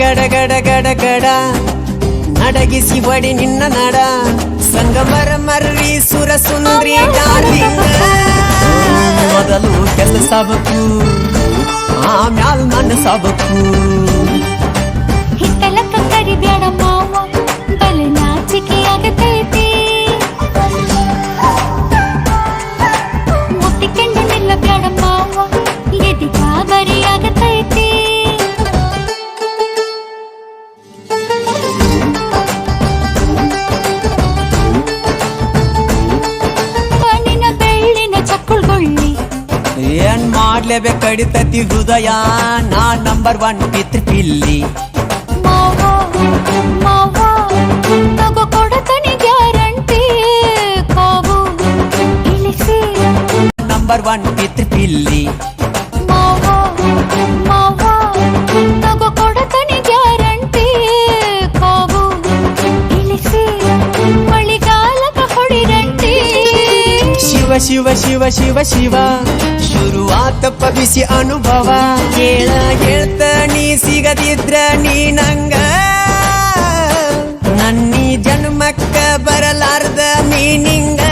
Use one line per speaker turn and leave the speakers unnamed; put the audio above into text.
ಗಡ ಗಡ ಗಡ ಗಡ ನಡಗಿಸಿ ಬಡಿ ನಿನ್ನ ನಡ ಸಂಗಮರ ಮರ್ರಿ ಸುರ ಸುಂದ್ರಿ ಡಾರ್ಲಿಂಗ ಮೊದಲು ಕೆಲಸಬೇಕು ಆಮ್ಯಾಲ ಮನಸಬೇಕು
ಹಿತ್ತಲಕ್ಕ ಕರಿಬ್ಯಾಡ ಮಾವ ಬಲೆ ನಾಚಿಕೆ ಆಗತೈತಿ ಮುಟ್ಟಿಕೊಂಡು ನಿಲ್ಲಬ್ಯಾಡ ಮಾವ ಎದಿ ಗಾಬರಿ ಆಗತೈತಿ ನಿನ್ನ ಬೆಳ್ಳಿನ ಚಕ್ಕುಳ್ಗೊಳ್ಳಿ
ಏನ್ ಮಾಡ್ಲೇಬೇಕು ಕಡಿತತಿ ಹೃದಯ ನಾ ನಂಬರ್ 1 ಪಿತೃಪಿಲ್ಲಿ
ಮಾವ ಮಾವ ತಗೋ ಕೊಡತನಿ ಗ್ಯಾರಂಟಿ ಕಾವು ಇಳಿಸಿ
ನಂಬರ್ 1 ಪಿತೃಪಿಲ್ಲಿ
ಮಾವ ಮಾವ ತಗೋ ಕೊಡತನಿ ಗ್ಯಾರಂಟಿ ಕಾವು ಇಳಿಸಿ ಮಳಿಗಾಲಕ ಹೊಡಿರಂಟಿ
ಶಿವ ಶಿವ ಶಿವ ಶಿವ ಶಿವ ಶುರುವಾತಪ್ಪ ಬಿಸಿ ಅನುಭವ ಕೇಳ ಹೇಳ್ತ ನೀ ಸಿಗದಿದ್ರ ನೀ ನಂಗ ನನ್ನೀ ಜನ್ಮಕ್ಕ ಬರಲಾರ್ದ ಮೀನಿಂಗ